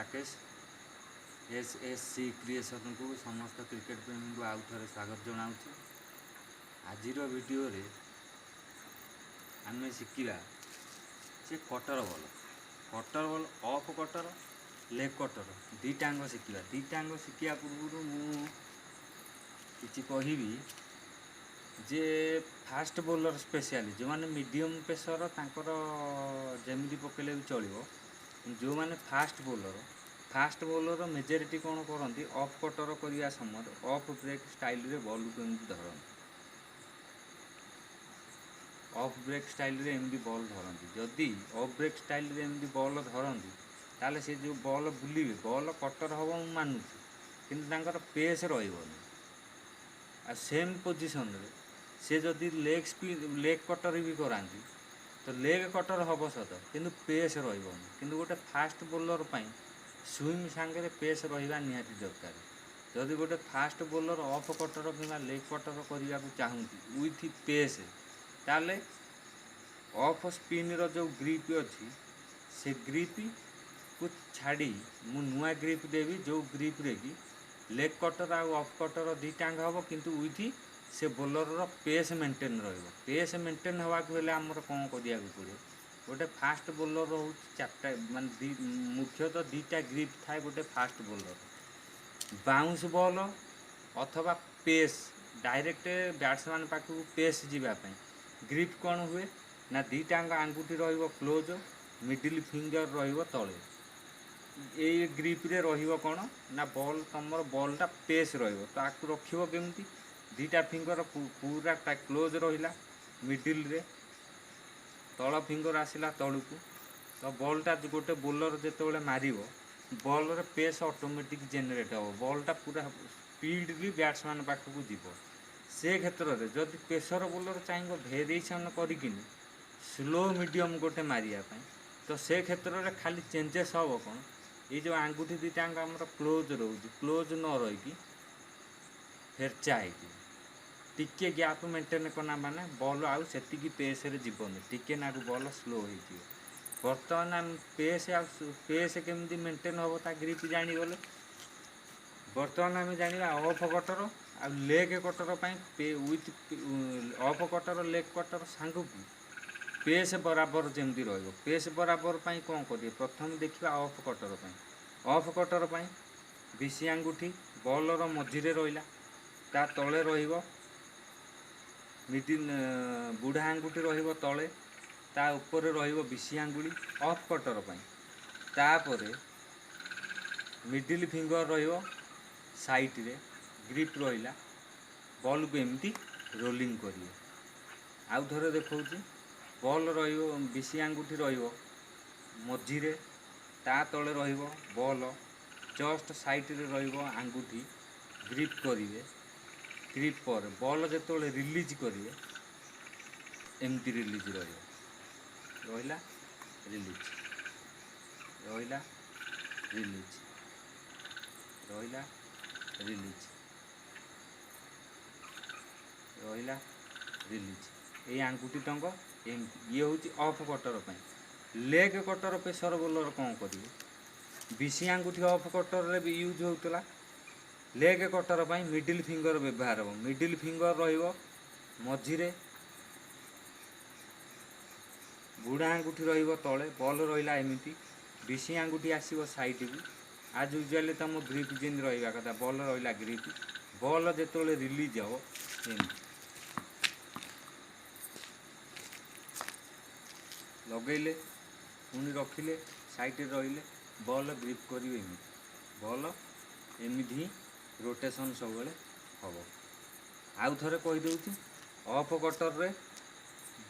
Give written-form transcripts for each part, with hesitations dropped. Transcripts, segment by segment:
Rakesh SSC creation को समस्त cricket प्रेमी को आउ थे स्वागत जनाऊँ। आज वीडियो रे आम शिखा से कटर बल ऑफ कटर लेग कटर दीटांग शिखा। दीटांग शिखा पूर्व मुझे कहबी जे फास्ट बोलर स्पेशली जो मैंने मीडियम पेसर तांकर जमी पकड़े भी चलो। जो मैंने फास्ट बोलर मेजोरिटी कौन करती ऑफ कटर करने समय ऑफ ब्रेक स्टाइल रे बॉल को एमती धरती। ऑफ ब्रेक स्टाइल रे एमती बॉल धरती। जदि ऑफ ब्रेक स्टाइल रे एमती बॉल धरती ताले से जो बॉल बुलिबे बॉल कटर हम मु मानुची किंतु तांकर पेस रहिबनी। आ सेम पोजिशन रे से जदि लेग कटर भी कराती तो लेग कटर हम सत किंतु पेस रहिबनी। किंतु गोटे फास्ट बोलर पाई स्विंग सांगे पेस रहिबा निहाती दरकार। जदि गोटे फास्ट बोलर ऑफ कटर कि लेग कटर करने को चाहूँगी विथ पेस ताले ऑफ स्पिन रो जो ग्रिप अच्छी से ग्रिप को छाड़ी मु नुआ ग्रिप देवी जो ग्रिप रे कि लेग कटर आ ऑफ कटर दीटांग हम किंतु विथ से बोलर रो पेस मेंटेन रहिबो। पेस मेंटेन हवा को हेले हमर कोन करिया को पड़े। गोटे फास्ट बोलर हो चारटा माने मुख्यतः दीटा ग्रिप थाए। गोटे फास्ट बोलर बाउंस बॉल अथवा पेस डायरेक्ट बैट्समैन पाखु पेस जीवाई ग्रिप कौन हुए ना दीटांग आंगुठी रहिबो क्लोज मिडिल फिंगर रहिबो तले। ए ग्रिप रे रहिबो कौन ना बॉल तमर बॉलटा पेस रहिबो। तो आकु रखिबो केमती दीटा फिंगर पूरा क्लोज रहिला मिडिल रे तल फिंगर आसिला तलुकू। तो बॉलटा गोटे बोलर जेतेबेले मारिबो बॉल रे पेस ऑटोमेटिक जेनरेट हो बॉलटा पूरा स्पीडली बैट्समैन पाखक जीव। से क्षेत्र में जदि पेसर बोलर चाहिए भेरिएसन करिकिन स्लो मीडियम गोटे मारिया तो से क्षेत्र में खाली चेंजेस हम कौन ये जो आंगुठी दीटा आमर क्लोज रोज क्लोज न रही फेरचा है टिके गैप मेंटेन करना माने बॉल आउ सेतिकी पेस रे जीवन टिके ना बॉल स्लो हो। बर्तमान आम पेस केमती मेंटेन हम ता ग्रिप जानीगले। बर्तमान आम जाना ऑफ कटर आ leg cutter with off cutter leg cutter सांग को पेस बराबर जमी रही। पेस बराबर कौन करेंगे प्रथम देखा ऑफ कटर ऑफ कटर बीसी आंगुठी बॉलर मझिरे रहा ता तले रहिबो मिडिल बुढ़ा आंगुठी रहिबो तले ता ऊपर रहिबो बीसी आंगुठी ऑफ कटर तापरे मिडिल फिंगर रहिबो साइड रे ग्रिप रहिला बॉल को एमती रोलिंग करिए। आउ थरे देखौची बॉल रहिबो बीसी आंगुठी रहिबो मझिरे ता तले रहिबो बॉल जस्ट साइड रे रहिबो आंगुठी ग्रिप करिवे। ग्रिप पर बॉल जेतोले रिलीज करिवे एमती रिलीज रहिला रिलीज रहिला रिलीज रहिला रिलीज रहिला रिलीज ये आंगुठी टंग ये हूँ of cutter leg cutter pacer bowler कौन करेंगे बीसी आंगुठी ऑफ कटर रे भी यूज होता लेग कटर मिडिल फिंगर व्यवहार हो। मिडिल फिंगर रहिबो मझिरे बुढ़ा आंगुठी रहिबो तले बॉल रहिला एमिति बीसी आंगुठी आसीबो साइड को आज यूजुअली तुम ग्रिप जिन रहिबा कथा बॉल रहिला ग्रिप बॉल जेतोले रिलीज हो लगेले पुणी रखिले साइड रहिले बॉल ग्रिप करेंगे बॉल एमती रोटेशन सब हम। आउ थे कहीदे ऑफ कटर रे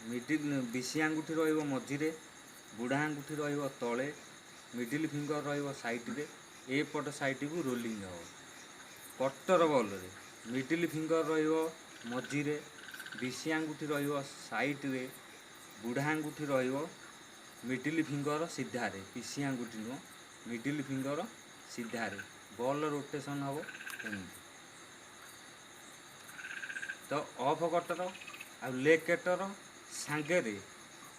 मिडिल बीसी आंगुठी रहिबो मझिरे बुढ़ा आंगुठी रहिबो तले मिडिल फिंगर रहिबो साइड रे एपट साइड को रोलिंग हो। कटर बॉल रे मिडिल फिंगर रहिबो मझिरे बीसी आंगुठी रहिबो साइड रे बुढ़ा आंगुठी रहिबो मिडिल फिंगर सीधारे बीसी आंगुठी नुह मिडिल फिंगर सीधारे बॉल रोटेशन हम एमती। तो ऑफ कटर आ लेग कटर सांगे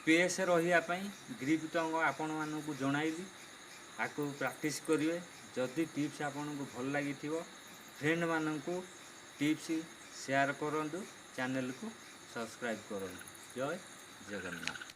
पेस रही ग्रिप तो आपण मानक जनइली आपको प्रैक्टिस करिए। जदि टिप्स आपको भल लगी फ्रेंड मानू टिप्स शेयर करूँ, चैनल को सब्सक्राइब करूँ। जय जगन्नाथ।